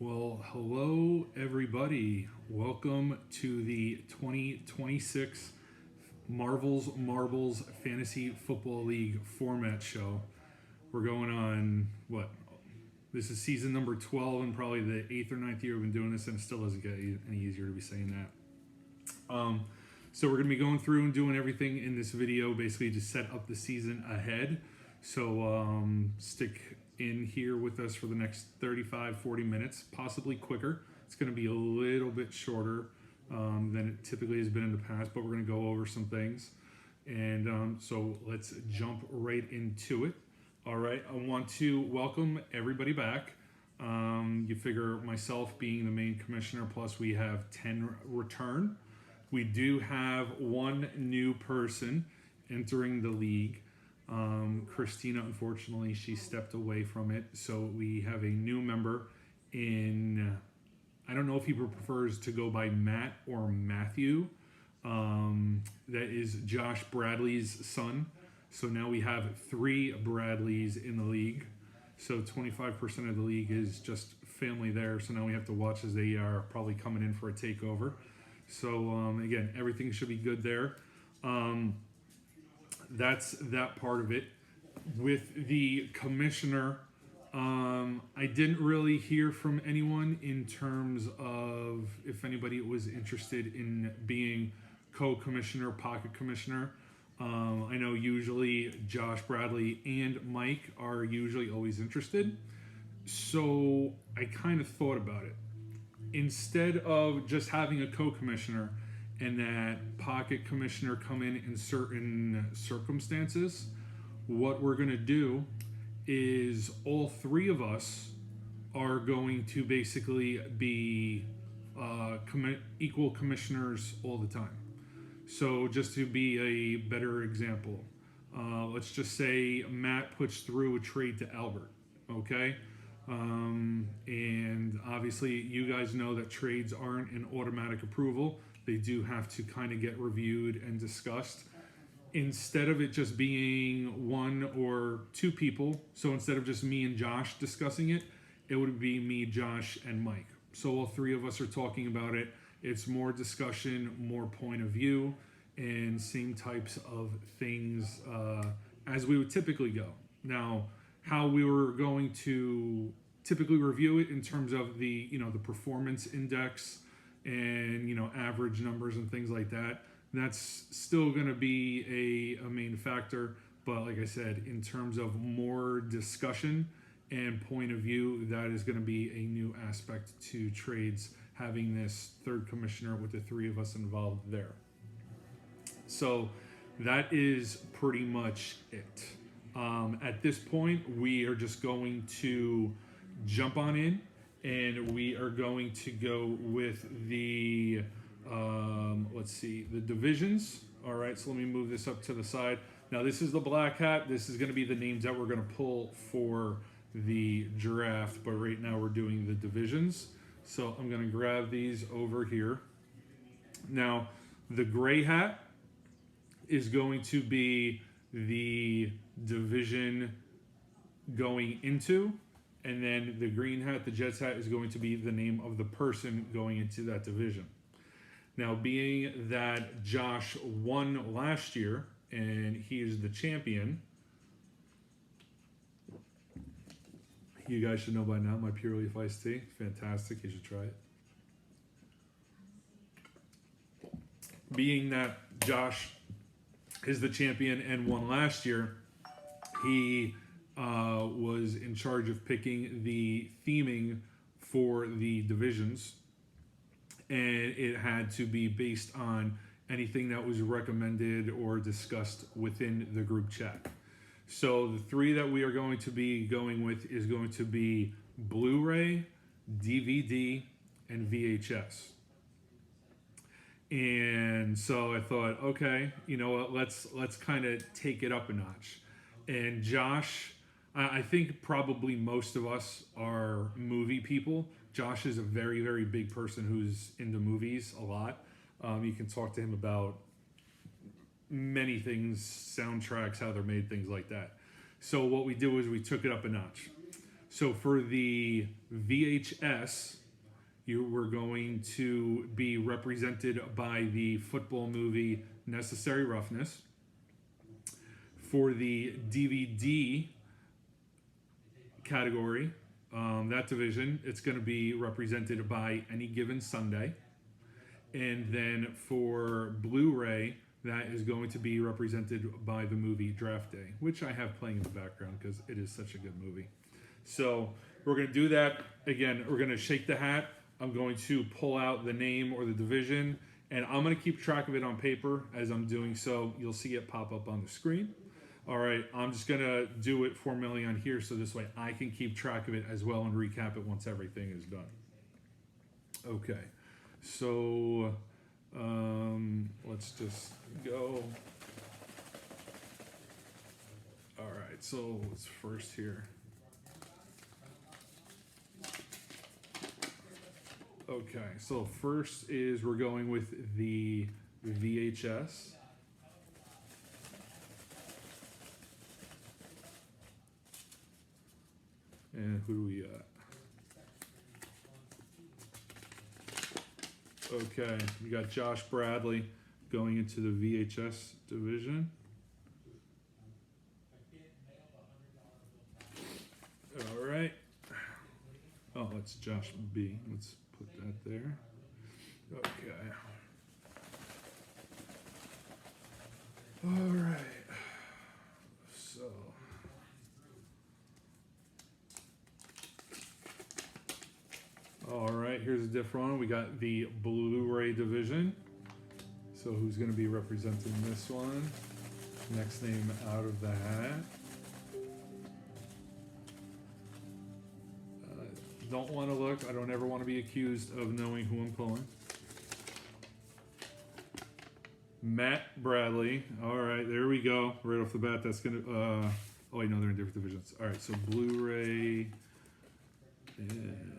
Well, hello everybody. Welcome to the 2026 Marbles Fantasy Football League format show. We're going on what? This is season number 12 and probably the 8th or ninth year we've been doing this, and it still doesn't get any easier to be saying that. So we're going to be going through and doing everything in this video basically to set up the season ahead. So stick in here with us for the next 35-40 minutes, possibly quicker. It's going to be a little bit shorter than it typically has been in the past, but we're going to go over some things. And so let's jump right into it. All right, I want to welcome everybody back. You figure myself being the main commissioner, plus we have 10 return. We do have one new person entering the league. Christina, unfortunately, she stepped away from it. So we have a new member in, I don't know if he prefers to go by Matt or Matthew. That is Josh Bradley's son. So now we have 3 Bradleys in the league. So 25% of the league is just family there. So now we have to watch as they are probably coming in for a takeover. So again, everything should be good there. That's that part of it. With the commissioner, I didn't really hear from anyone in terms of if anybody was interested in being co-commissioner, pocket commissioner. I know usually Josh Bradley and Mike are usually always interested. So I kind of thought about it. Instead of just having a co-commissioner and that pocket commissioner come in certain circumstances, what we're going to do is all 3 of us are going to basically be equal commissioners all the time. So just to be a better example, let's just say Matt puts through a trade to Albert, okay? And obviously you guys know that trades aren't an automatic approval. They do have to kind of get reviewed and discussed. Instead of it just being 1 or 2 people, so instead of just me and Josh discussing it, it would be me, Josh, and Mike. So all 3 of us are talking about it. It's more discussion, more point of view, and same types of things as we would typically go. Now, how we were going to typically review it in terms of the performance index and average numbers and things like that, that's still going to be a main factor. But like I said, in terms of more discussion and point of view, that is going to be a new aspect to trades, having this 3rd commissioner with the 3 of us involved there. So that is pretty much it. At this point, we are just going to jump on in, and we are going to go with the, the divisions. All right, so let me move this up to the side. Now, this is the black hat. This is going to be the names that we're going to pull for the draft, but right now we're doing the divisions. So I'm going to grab these over here. Now, the gray hat is going to be the division going into, and then the green hat, the Jets hat, is going to be the name of the person going into that division. Now, being that Josh won last year and he is the champion, you guys should know by now my Pure Leaf Iced Tea. Fantastic. You should try it. Being that Josh is the champion and won last year, he was in charge of picking the theming for the divisions, and it had to be based on anything that was recommended or discussed within the group chat. So the 3 that we are going to be going with is going to be Blu-ray, DVD, and VHS. And so I thought, okay, you know what, let's kind of take it up a notch. And Josh, I think probably most of us are movie people. Josh is a very, very big person who's into movies a lot. You can talk to him about many things, soundtracks, how they're made, things like that. So what we did was we took it up a notch. So for the VHS, you were going to be represented by the football movie Necessary Roughness. For the DVD category, that division, it's going to be represented by Any Given Sunday. And then for Blu-ray, that is going to be represented by the movie Draft Day, which I have playing in the background because it is such a good movie. So we're going to do that. Again, we're going to shake the hat. I'm going to pull out the name or the division, and I'm going to keep track of it on paper. As I'm doing so, you'll see it pop up on the screen. All right, I'm just going to do it formally on here so this way I can keep track of it as well and recap it once everything is done. Okay, so let's just go. All right, so what's first here? Okay, so first is we're going with the VHS. And who do we got? Okay, we got Josh Bradley going into the VHS division. All right. Oh, that's Josh B. Let's put that there. Okay. All right. So. All right, here's a different one. We got the Blu-ray division. So who's going to be representing this one? Next name out of the hat. Don't want to look. I don't ever want to be accused of knowing who I'm pulling. Matt Bradley. All right, there we go. Right off the bat, that's going to... oh, wait, no, they're in different divisions. All right, so Blu-ray... And...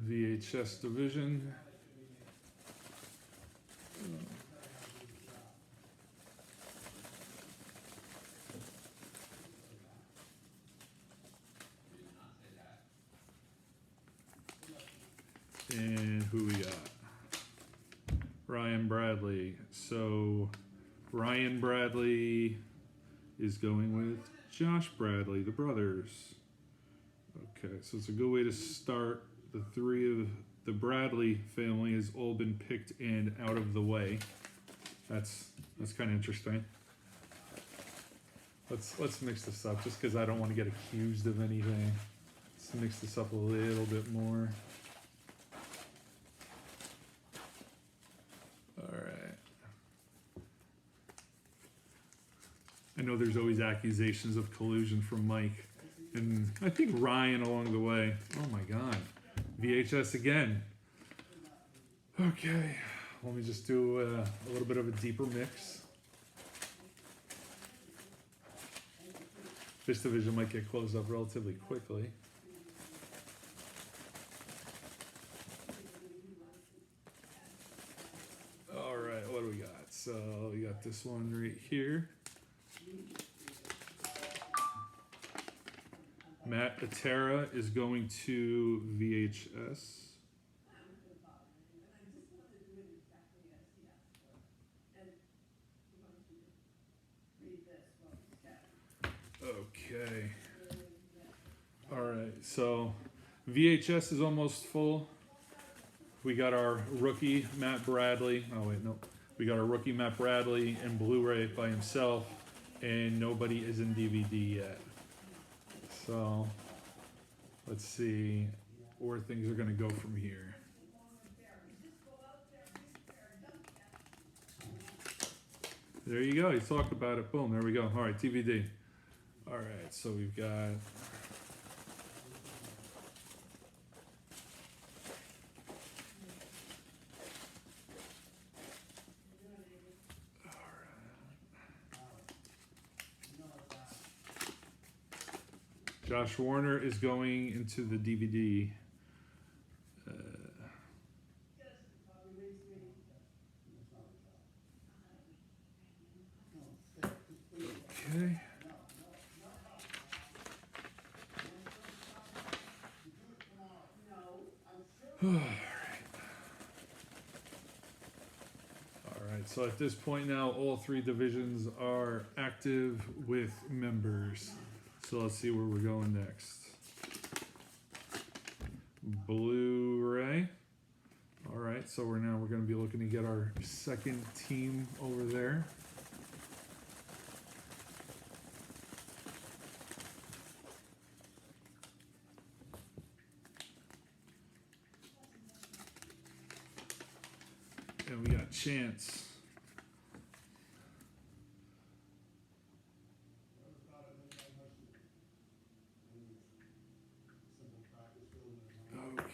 VHS division. And who we got? Ryan Bradley. So Ryan Bradley is going with Josh Bradley, the brothers. Okay, so it's a good way to start. The three of the Bradley family has all been picked and out of the way. That's kind of interesting. Let's mix this up just because I don't want to get accused of anything. Let's mix this up a little bit more. All right. I know there's always accusations of collusion from Mike, and I think Ryan along the way. Oh my God. VHS again. Okay, let me just do a little bit of a deeper mix. This division might get closed up relatively quickly. All right, what do we got? So we got this one right here. Matt Atera is going to VHS. Okay. All right, so VHS is almost full. We got our rookie Matt Bradley. Oh wait, no. We got our rookie Matt Bradley in Blu-ray by himself, and nobody is in DVD yet. So let's see where things are going to go from here. There you go. You talked about it. Boom. There we go. All right, DVD. All right, so we've got Josh Warner is going into the DVD. Okay. Alright, so at this point now, all three divisions are active with members. So let's see where we're going next. Blu-ray. Alright, so we're going to be looking to get our second team over there. And we got Chance. Okay.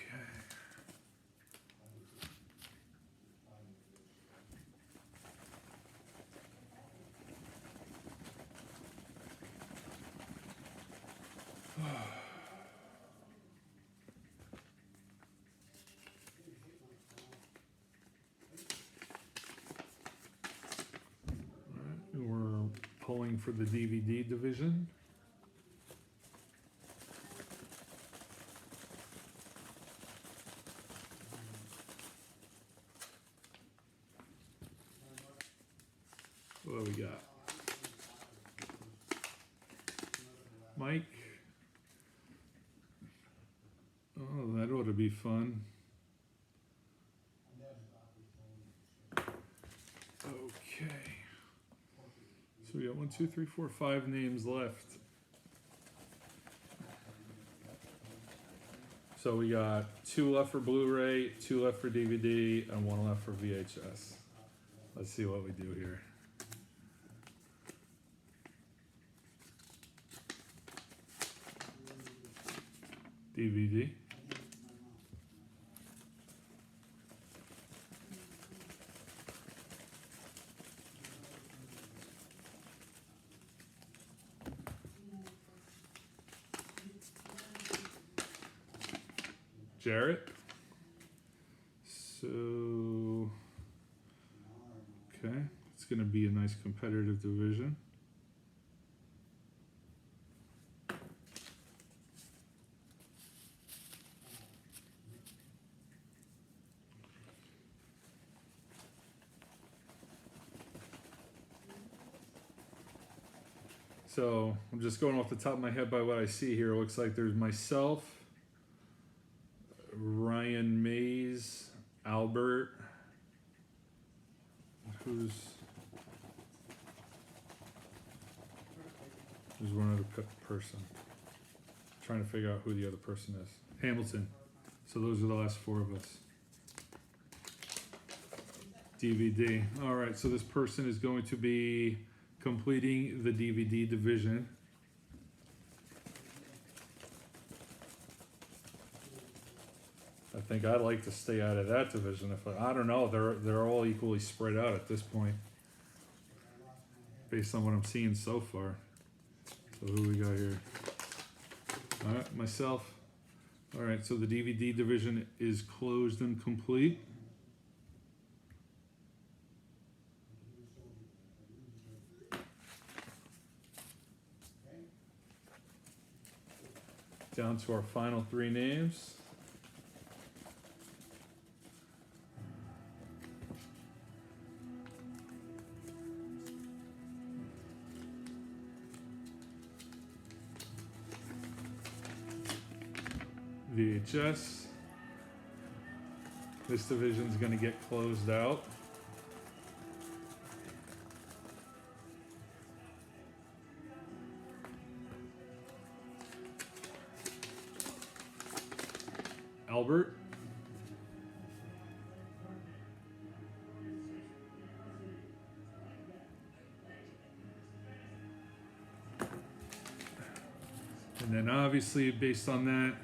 We're pulling for the DVD division. What do we got? Mike. Oh, that ought to be fun. Okay. So we got 1, 2, 3, 4, 5 names left. So we got 2 left for Blu-ray, 2 left for DVD, and 1 left for VHS. Let's see what we do here. DVD. Jarrett. So, okay, it's going to be a nice competitive division. So I'm just going off the top of my head by what I see here. It looks like there's myself, Ryan Mays, Albert, who's one other person. Trying to figure out who the other person is. Hamilton. So those are the last 4 of us. DVD. All right, so this person is going to be completing the DVD division. I think I'd like to stay out of that division. If I don't know, they're all equally spread out at this point, based on what I'm seeing so far. So who we got here? All right, myself. All right, so the DVD division is closed and complete. Down to our final 3 names. VHS. This division is going to get closed out. Albert. And then obviously based on that,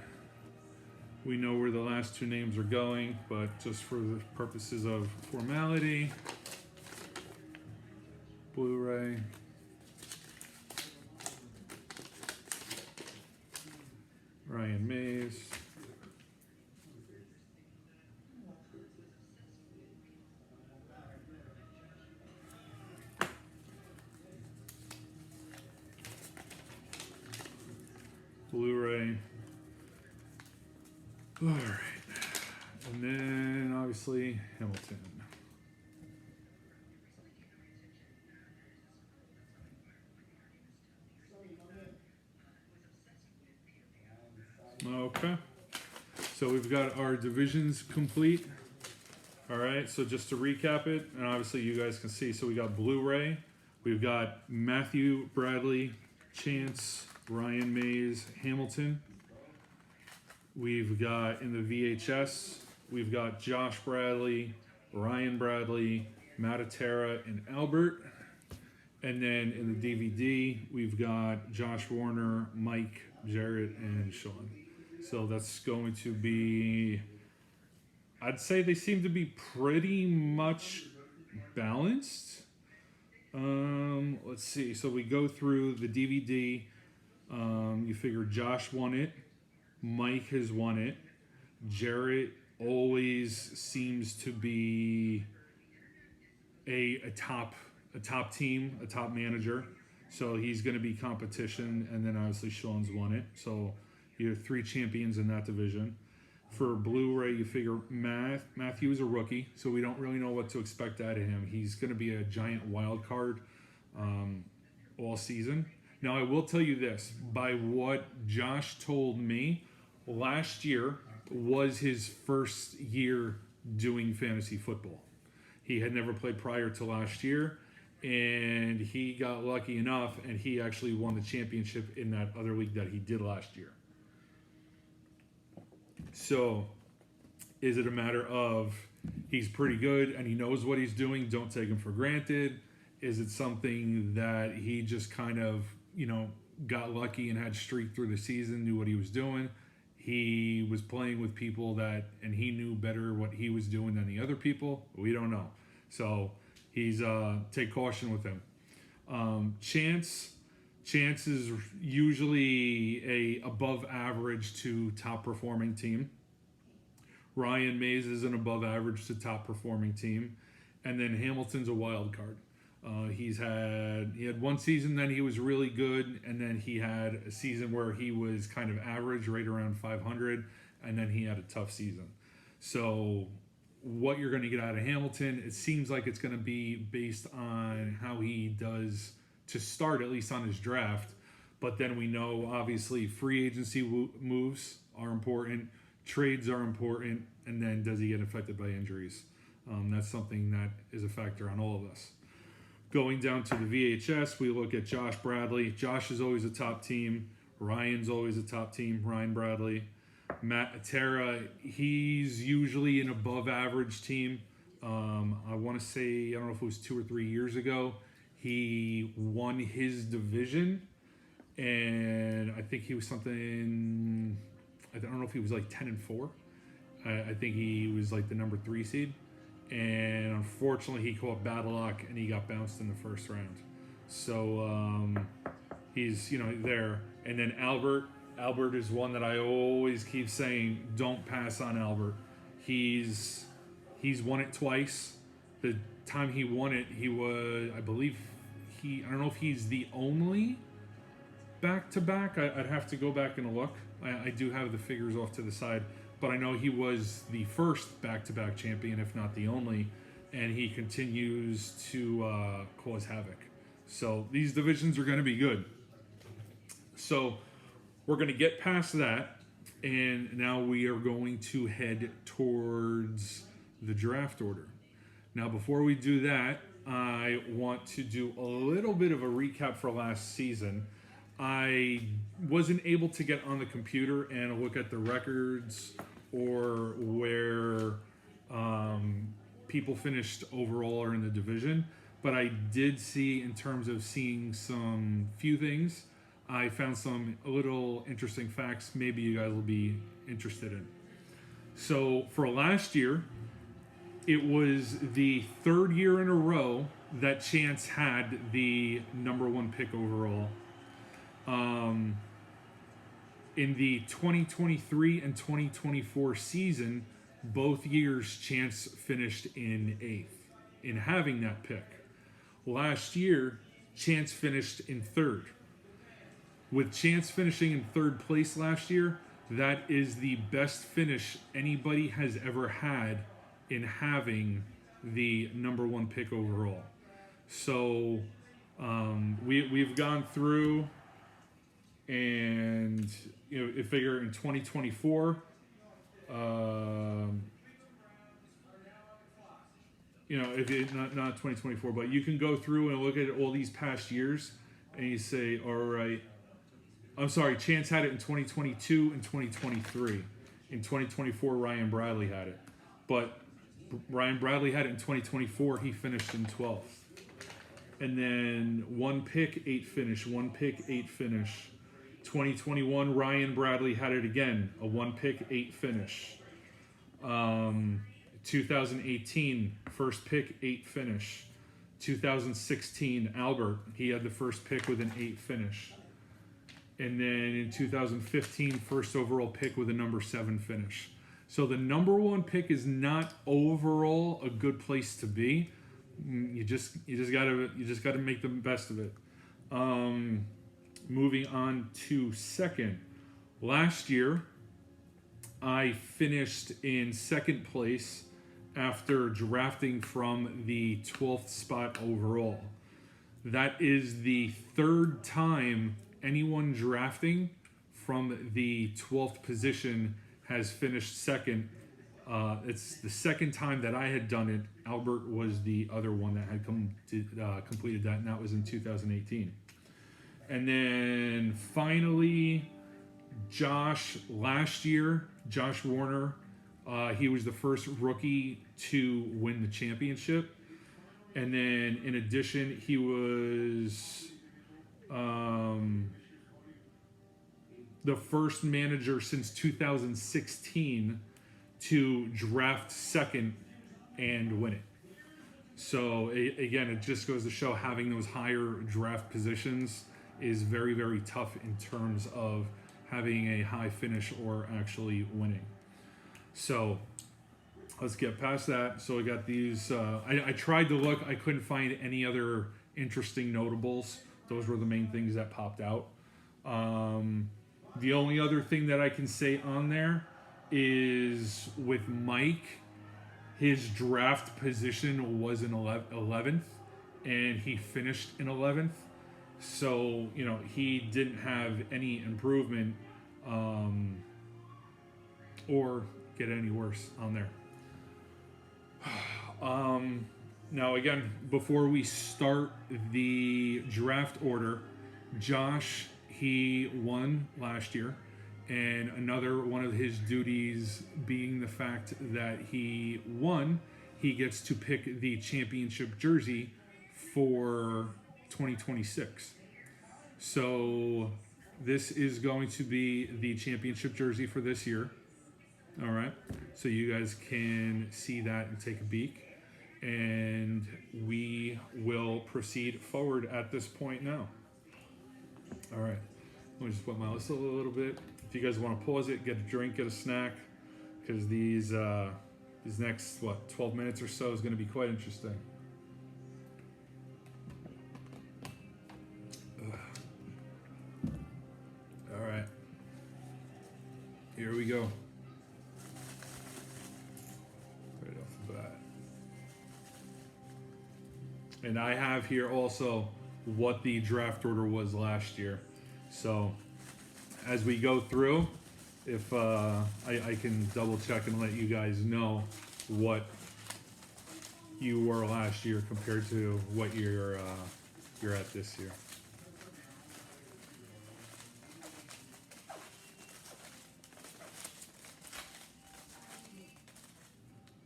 we know where the last 2 names are going, but just for the purposes of formality, Blu-ray, Ryan Mays. Blu-ray. All right. And then obviously Hamilton. Okay. So we've got our divisions complete. All right. So just to recap it, and obviously you guys can see. So we got Blu-ray. We've got Matthew Bradley, Chance, Ryan Mays, Hamilton. We've got in the VHS, we've got Josh Bradley, Ryan Bradley, Mattatera, and Albert. And then in the DVD, we've got Josh Warner, Mike, Jarrett, and Sean. So that's going to be, I'd say they seem to be pretty much balanced. Let's see. So we go through the DVD. You figure Josh won it. Mike has won it. Jarrett always seems to be a top team, a top manager. So he's going to be competition, and then obviously Sean's won it. So you have 3 champions in that division. For Blu-ray, you figure Matthew is a rookie, so we don't really know what to expect out of him. He's going to be a giant wild card all season. Now, I will tell you this. By what Josh told me, last year was his first year doing fantasy football. He had never played prior to last year, and he got lucky enough, and he actually won the championship in that other league that he did last year. So, is it a matter of he's pretty good and he knows what he's doing, don't take him for granted? Is it something that he just kind of, got lucky and had streak through the season, knew what he was doing? He was playing with people and he knew better what he was doing than the other people. We don't know. So he's take caution with him. Chance is usually a above average to top performing team. Ryan Mays is an above average to top performing team, and then Hamilton's a wild card. He had one season then he was really good, and then he had a season where he was kind of average, right around 500, and then he had a tough season. So what you're going to get out of Hamilton, it seems like it's going to be based on how he does to start, at least on his draft. But then we know, obviously, free agency moves are important, trades are important, and then does he get affected by injuries? That's something that is a factor on all of us. Going down to the VHS, we look at Josh Bradley. Josh is always a top team. Ryan's always a top team, Ryan Bradley. Mattatera, he's usually an above average team. I want to say, I don't know if it was 2 or 3 years ago, he won his division, and I think he was something, I don't know if he was like 10-4. I think he was like the number 3 seed. And unfortunately, he caught bad luck and he got bounced in the first round. So he's there. And then Albert is one that I always keep saying, don't pass on Albert. He's won it twice. The time he won it, he was, I believe, I don't know if he's the only back-to-back. I'd have to go back and look. I do have the figures off to the side. But I know he was the first back-to-back champion, if not the only, and he continues to cause havoc. So these divisions are going to be good. So we're going to get past that, and now we are going to head towards the draft order. Now, before we do that, I want to do a little bit of a recap for last season. I wasn't able to get on the computer and look at the records or where people finished overall or in the division, but I did see, in terms of seeing some few things, I found some a little interesting facts maybe you guys will be interested in. So for last year, it was the 3rd year in a row that Chance had the number 1 pick overall. In the 2023 and 2024 season, both years Chance finished in 8th in having that pick. Last year, Chance finished in 3rd. With Chance finishing in 3rd place last year, that is the best finish anybody has ever had in having the number 1 pick overall. So we've gone through, and you figure in 2024, if it, not 2024, but you can go through and look at all these past years, and you say, all right, I'm sorry, Chance had it in 2022 and 2023. In 2024, Ryan Bradley had it. But Ryan Bradley had it in 2024, he finished in 12th. And then 1 pick, 8 finish, 1 pick, 8 finish. 2021, Ryan Bradley had it again, a 1 pick, 8 finish. 2018, 1st pick, 8 finish. 2016, Albert, he had the 1st pick with an 8 finish. And then in 2015, 1st overall pick with a number 7 finish. So the number 1 pick is not overall a good place to be. You just gotta make the best of it. Moving on to 2nd. Last year, I finished in 2nd place after drafting from the 12th spot overall. That is the 3rd time anyone drafting from the 12th position has finished 2nd. It's the 2nd time that I had done it. Albert was the other one that had completed that, and that was in 2018. And then finally, Josh Warner, he was the first rookie to win the championship. And then in addition, he was the first manager since 2016 to draft 2nd and win it. So again, it just goes to show having those higher draft positions is very, very tough in terms of having a high finish or actually winning. So let's get past that. So I got these. I tried to look. I couldn't find any other interesting notables. Those were the main things that popped out. The only other thing that I can say on there is with Mike, his draft position was in 11th, and he finished in 11th. So, he didn't have any improvement or get any worse on there. Now, again, before we start the draft order, Josh, he won last year. And another one of his duties being the fact that he won, he gets to pick the championship jersey for 2026. So this is going to be the championship jersey for this year. All right. So you guys can see that and take a peek. And we will proceed forward at this point now. All right. Let me just put my list a little bit. If you guys want to pause it, get a drink, get a snack, because these next 12 minutes or so is going to be quite interesting. All right, here we go. Right off the bat, and I have here also what the draft order was last year. So as we go through, if I can double check and let you guys know what you were last year compared to what you're at this year.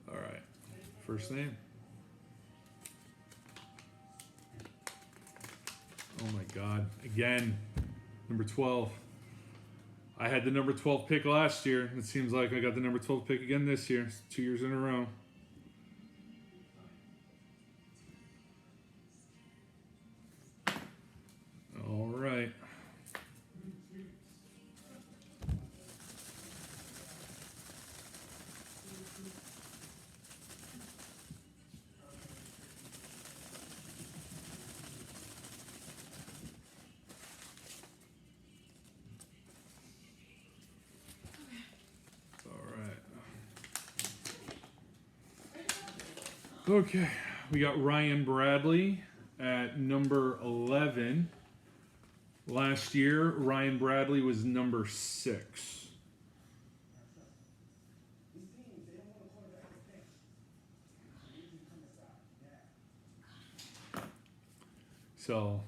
All right, first name. Oh my God, again, number 12. I had the number 12 pick last year. It seems like I got the number 12 pick again this year. It's 2 years in a row. All right. Okay, we got Ryan Bradley at number 11. Last year, Ryan Bradley was number 6. So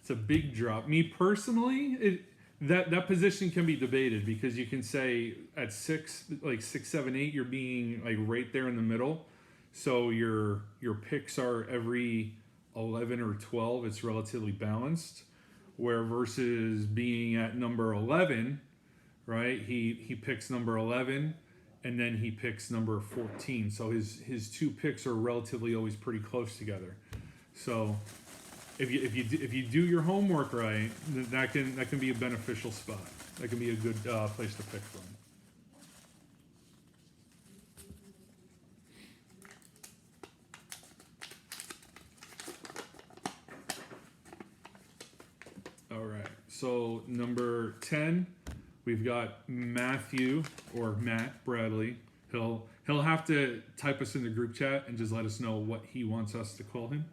it's a big drop. Me personally, that position can be debated because you can say at 6, like 6, 7, 8, you're being like right there in the middle. So your picks are every 11 or 12. It's relatively balanced. Where versus being at number 11, right? He picks number 11, and then he picks number 14. So his 2 picks are relatively always pretty close together. So if you do your homework right, that can be a beneficial spot. That can be a good place to pick from. All right. So number 10, we've got Matthew or Matt Bradley. He'll have to type us in the group chat and just let us know what he wants us to call him.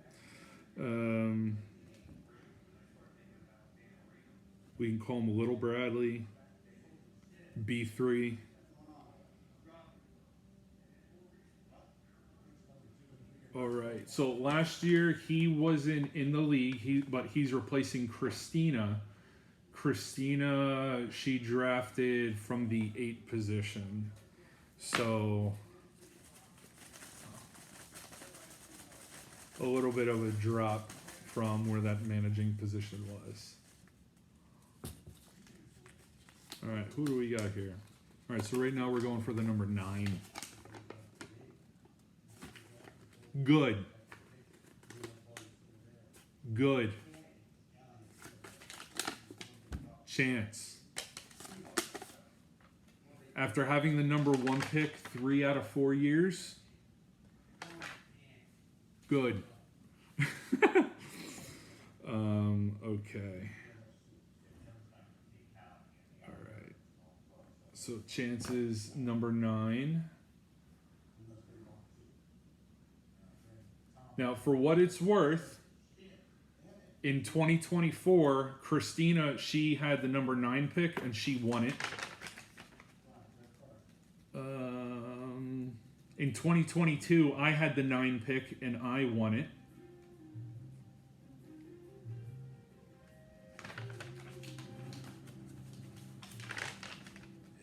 We can call him Little Bradley, B3. All right. So last year he wasn't in the league, but he's replacing Christina. Christina, she drafted from the 8th position. So a little bit of a drop from where that managing position was. All right, who do we got here? All right, so right now we're going for the number 9. Good. Good. Chance. After having the number 1 pick 3 out of 4 years. Good. Okay. All right. So Chance's number 9. Now, for what it's worth, in 2024, Christina, she had the number 9 pick and she won it. In 2022, I had the 9 pick and I won it.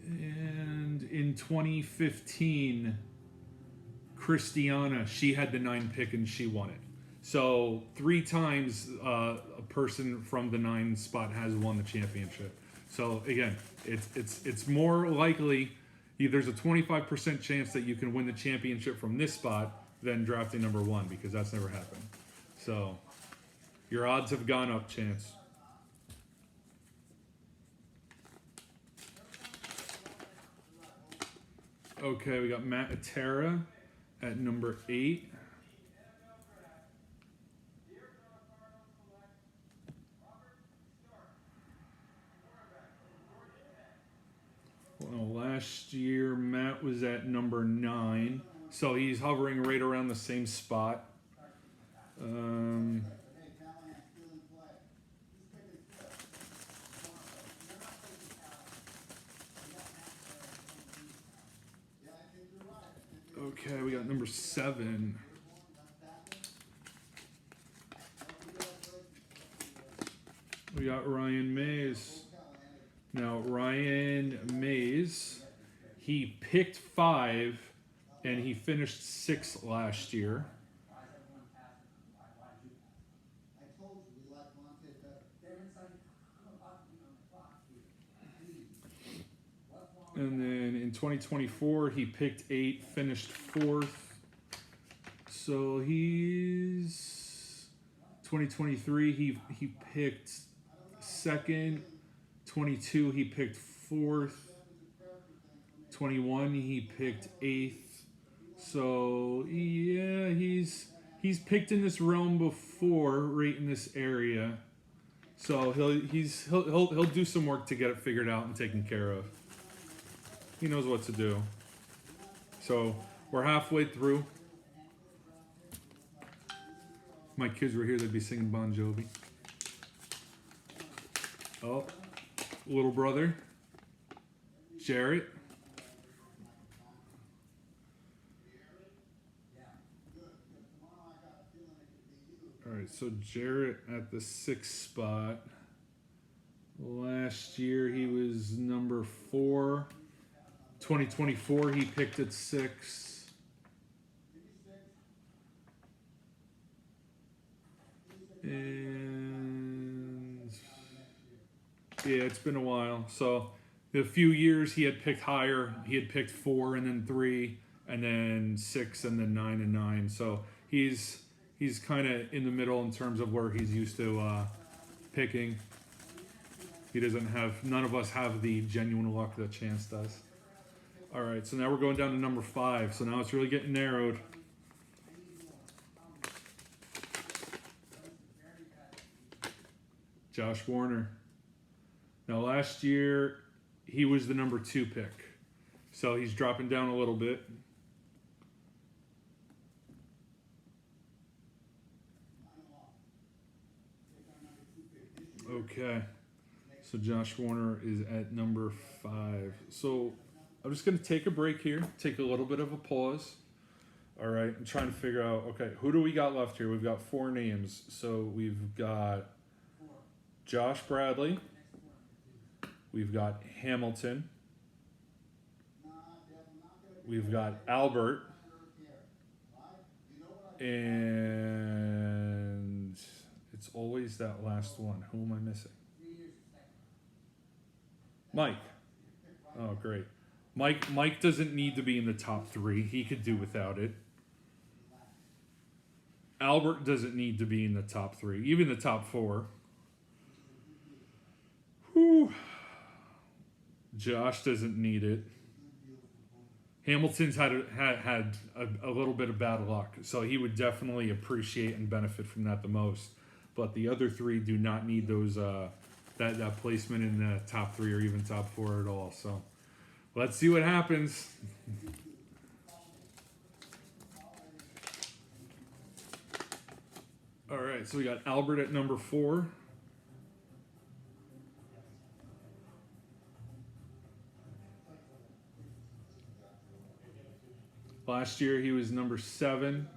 And in 2015, Christiana, she had the 9 pick and she won it. So 3 times a person from the 9 spot has won the championship. So again, it's more likely there's a 25% chance that you can win the championship from this spot than drafting number 1 because that's never happened. So your odds have gone up, Chance. Okay, we got Matt Atera at number 8. Well, last year Matt was at number 9, so he's hovering right around the same spot. Okay, we got number 7. We got Ryan Mays. Now, Ryan Mays, he picked 5, and he finished 6th last year. And then in 2024, he picked 8, finished 4th. So he's 2023. He picked 2nd. 22, he picked 4th. 21, he picked 8th. So yeah, he's picked in this realm before, right in this area. So he'll do some work to get it figured out and taken care of. He knows what to do. So we're halfway through. My kids were here, they'd be singing Bon Jovi. Oh, little brother, Jarrett. All right, so Jarrett at the 6th spot. Last year he was number 4. 2024 he picked at 6. And yeah, it's been a while. So the few years he had picked higher. He had picked 4 and then 3 and then 6 and then 9 and 9. So he's kind of in the middle in terms of where he's used to picking. He doesn't have, none of us have the genuine luck that Chance does. All right, so now we're going down to number 5. So now it's really getting narrowed. Josh Warner. Now last year, he was the number 2 pick. So he's dropping down a little bit. Okay. So Josh Warner is at number 5. So I'm just going to take a break here, take a little bit of a pause. All right, I'm trying to figure out, okay, who do we got left here? We've got 4 names. So we've got Josh Bradley. We've got Hamilton. We've got Albert. And it's always that last one. Who am I missing? Mike. Oh, great. Mike doesn't need to be in the top 3. He could do without it. Albert doesn't need to be in the top 3, even the top 4. Whew. Josh doesn't need it. Hamilton's had a little bit of bad luck, so he would definitely appreciate and benefit from that the most. But the other 3 do not need those that placement in the top 3 or even top 4 at all. So let's see what happens. All right, so we got Albert at number 4. Last year he was number 7.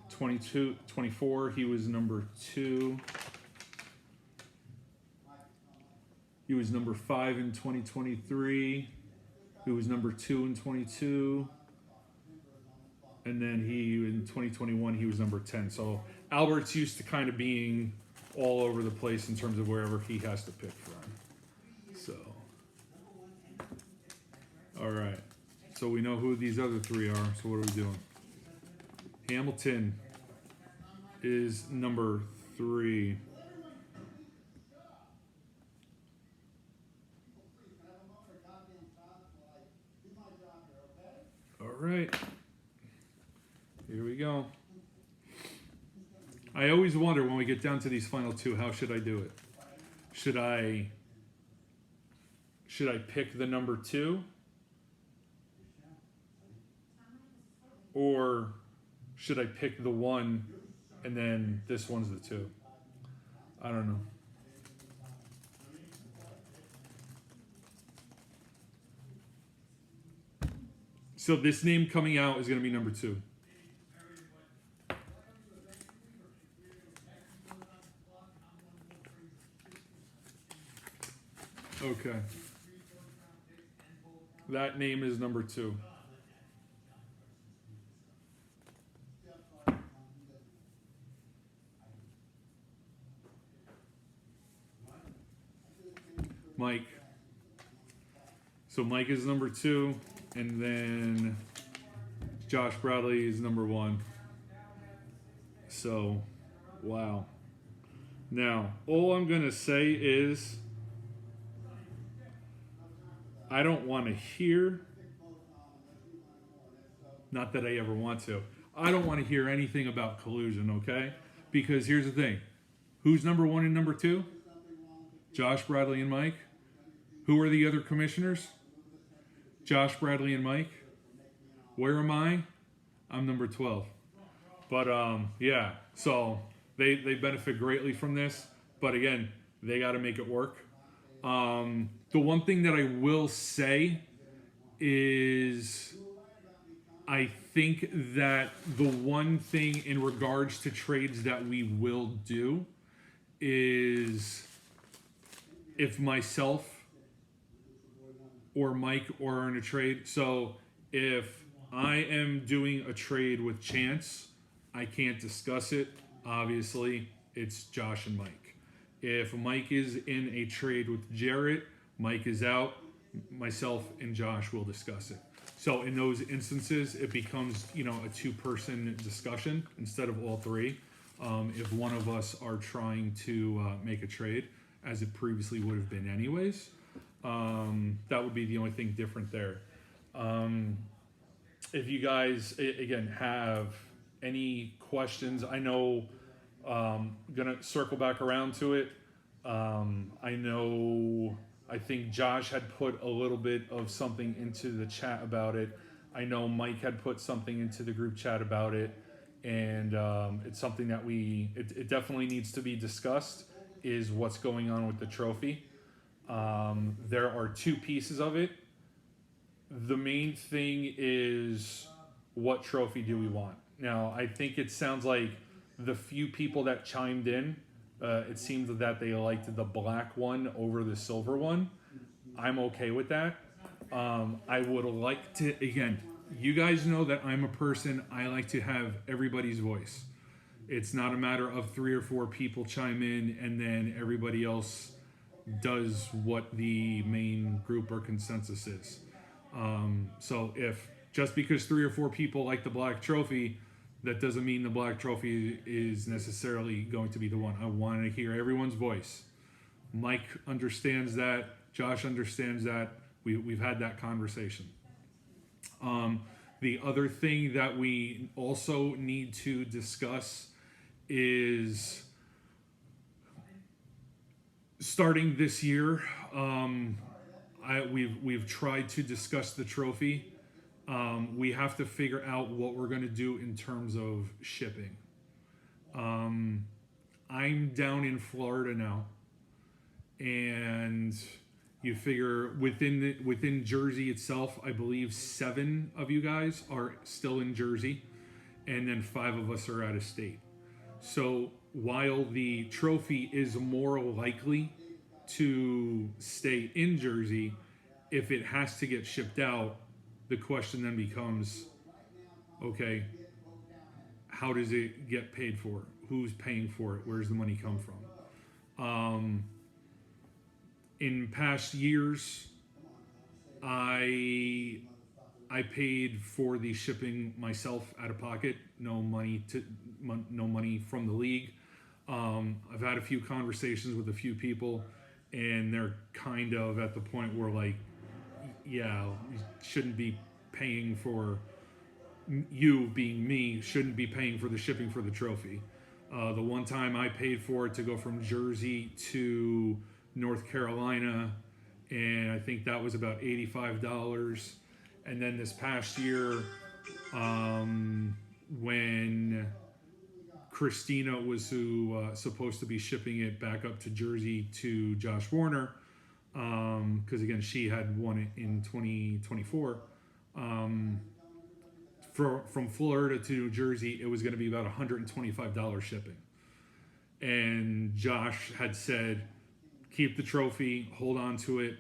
24 he was number 2. He was number 5 in 2023. He was number 2 in 22. And then in 2021 he was number 10. So Albert's used to kind of being all over the place in terms of wherever he has to pick from. So, all right. So we know who these other 3 are. So what are we doing? Hamilton is number 3. All right. Here we go. I always wonder when we get down to these final 2, how should I do it? Should I pick the number 2? Or should I pick the 1 and then this one's the 2? I don't know. So this name coming out is going to be number 2. Okay. That name is number 2. Mike. So Mike is number 2, and then Josh Bradley is number 1. So, wow. Now, all I'm going to say is I don't want to hear, not that I ever want to, I don't want to hear anything about collusion, okay? Because here's the thing. Who's number 1 and number 2? Josh Bradley and Mike. Who are the other commissioners? Josh Bradley and Mike. Where am I? I'm number 12. But yeah, so they benefit greatly from this, but again, they got to make it work. The one thing that I will say is I think that the one thing in regards to trades that we will do is if myself or Mike are in a trade. So if I am doing a trade with Chance, I can't discuss it. Obviously, it's Josh and Mike. If Mike is in a trade with Jarrett, Mike is out, myself and Josh will discuss it. So in those instances, it becomes, a two-person discussion instead of all three. If one of us are trying to make a trade, as it previously would have been anyways, that would be the only thing different there. If you guys, again, have any questions, I know gonna circle back around to it. I think Josh had put a little bit of something into the chat about it. I know Mike had put something into the group chat about it, and it's something that it definitely needs to be discussed, is what's going on with the trophy. There are two pieces of it. The main thing is, what trophy do we want? Now, I think it sounds like the few people that chimed in, it seems that they liked the black one over the silver one. I'm okay with that. I would like to, again, you guys know that I'm a person, I like to have everybody's voice. It's not a matter of 3 or 4 people chime in and then everybody else does what the main group or consensus is. So if just because 3 or 4 people like the black trophy, that doesn't mean the black trophy is necessarily going to be the one. I want to hear everyone's voice. Mike understands that. Josh understands that. We've had that conversation. The other thing that we also need to discuss is starting this year. We've tried to discuss the trophy. We have to figure out what we're going to do in terms of shipping. I'm down in Florida now, and you figure within Jersey itself, I believe 7 of you guys are still in Jersey, and then 5 of us are out of state. So while the trophy is more likely to stay in Jersey, if it has to get shipped out, the question then becomes, okay, how does it get paid for? Who's paying for it? Where's the money come from? In past years, I paid for the shipping myself out of pocket, no money from the league. I've had a few conversations with a few people, and they're kind of at the point where, like, yeah, you shouldn't be paying for, you being me, shouldn't be paying for the shipping for the trophy. The one time I paid for it to go from Jersey to North Carolina, and I think that was about $85. And then this past year, when Christina was supposed to be shipping it back up to Jersey to Josh Warner, because again, she had won it in 2024. From Florida to New Jersey, it was going to be about $125 shipping. And Josh had said, keep the trophy, hold on to it,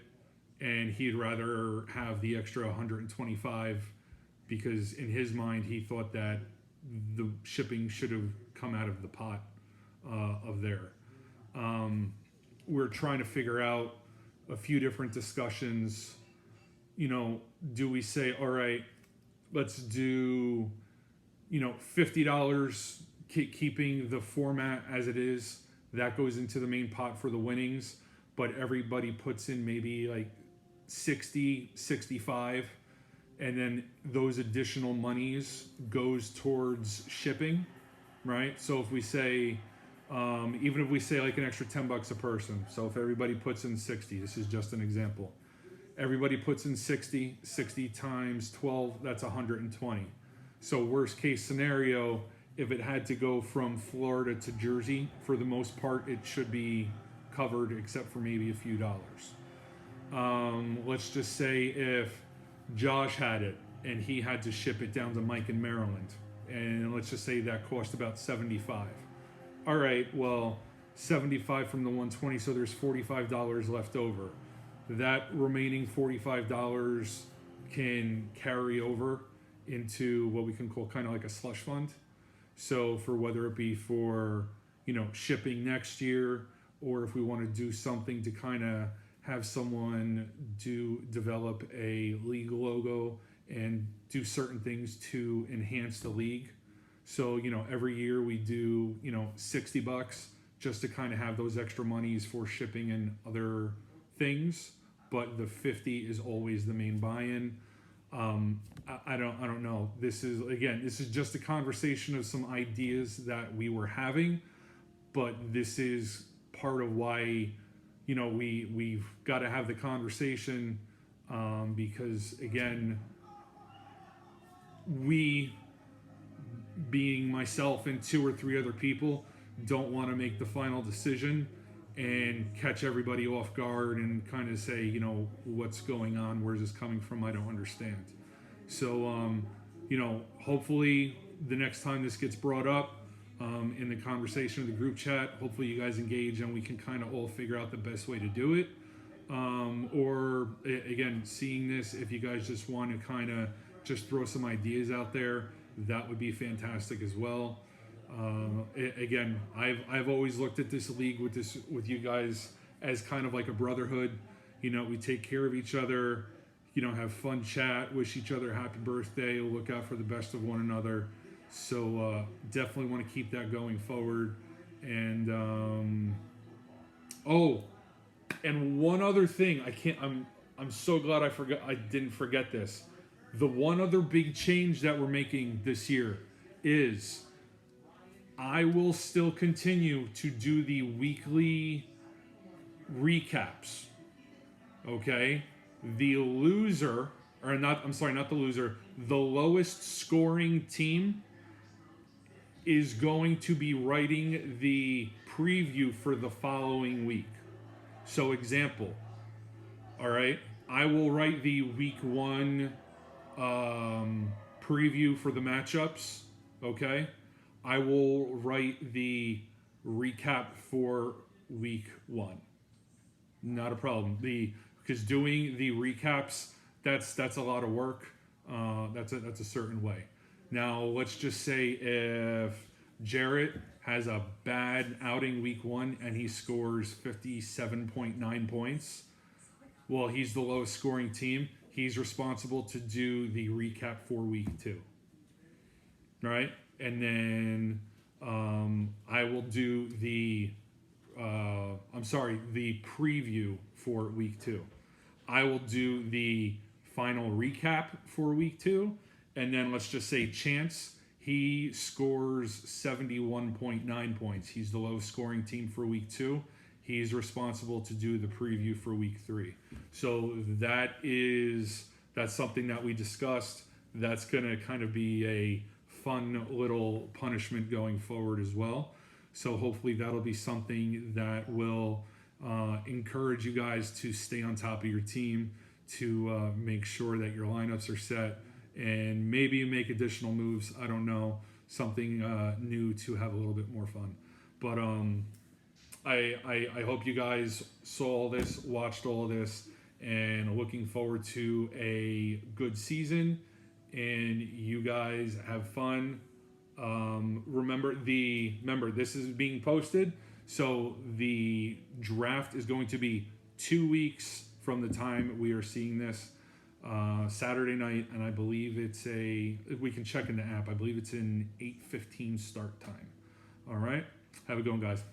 and he'd rather have the extra 125 because in his mind, he thought that the shipping should have come out of the pot of there. We're trying to figure out a few different discussions. Do we say, all right, let's do, $50, keeping the format as it is. That goes into the main pot for the winnings, but everybody puts in maybe like 60, 65, and then those additional monies goes towards shipping, right? So if we say, even if we say like an extra $10 a person, so if everybody puts in 60, this is just an example. Everybody puts in 60 times 12, that's 120. So worst case scenario, if it had to go from Florida to Jersey, for the most part, it should be covered except for maybe a few dollars. Let's just say if Josh had it and he had to ship it down to Mike in Maryland, and let's just say that cost about 75. All right, well, 75 from the 120, so there's $45 left over. That remaining $45 can carry over into what we can call kind of like a slush fund. So for whether it be for, shipping next year, or if we want to do something to kind of have someone develop a league logo and do certain things to enhance the league. So, every year we do, $60 just to kind of have those extra monies for shipping and other things. But the 50 is always the main buy-in. I don't know. This is just a conversation of some ideas that we were having, but this is part of why, we've got to have the conversation, because again, we, being myself and 2 or 3 other people, don't want to make the final decision and catch everybody off guard and kind of say, what's going on? Where's this coming from? I don't understand. So, hopefully the next time this gets brought up in the conversation of the group chat, hopefully you guys engage and we can kind of all figure out the best way to do it. Or again, seeing this, if you guys just want to kind of just throw some ideas out there, that would be fantastic as well. Again, I've always looked at this league with you guys as kind of like a brotherhood. We take care of each other, have fun chat, wish each other happy birthday, look out for the best of one another. So definitely want to keep that going forward. And and one other thing, I'm so glad I didn't forget this. The one other big change that we're making this year is I will still continue to do the weekly recaps. Okay? The loser, not the loser, the lowest scoring team is going to be writing the preview for the following week. So example, all right, I will write the week 1 preview for the matchups, okay? I will write the recap for week 1. Not a problem. Because doing the recaps, that's a lot of work. That's a certain way. Now let's just say if Jarrett has a bad outing week 1 and he scores 57.9 points, well, he's the lowest scoring team. He's responsible to do the recap for week 2. Right? And then I will do the preview for week 2. I will do the final recap for week 2. And then let's just say Chance, he scores 71.9 points. He's the lowest scoring team for week 2. He's responsible to do the preview for week 3. So that's something that we discussed. That's going to kind of be a fun little punishment going forward as well. So hopefully that'll be something that will encourage you guys to stay on top of your team, to make sure that your lineups are set, and maybe make additional moves. I don't know, something new to have a little bit more fun. But I hope you guys saw all this, watched all this, and looking forward to a good season. And you guys have fun. Remember, this is being posted, so the draft is going to be 2 weeks from the time we are seeing this, Saturday night, and I believe we can check in the app. I believe it's an 8:15 start time. All right, have a good one, guys.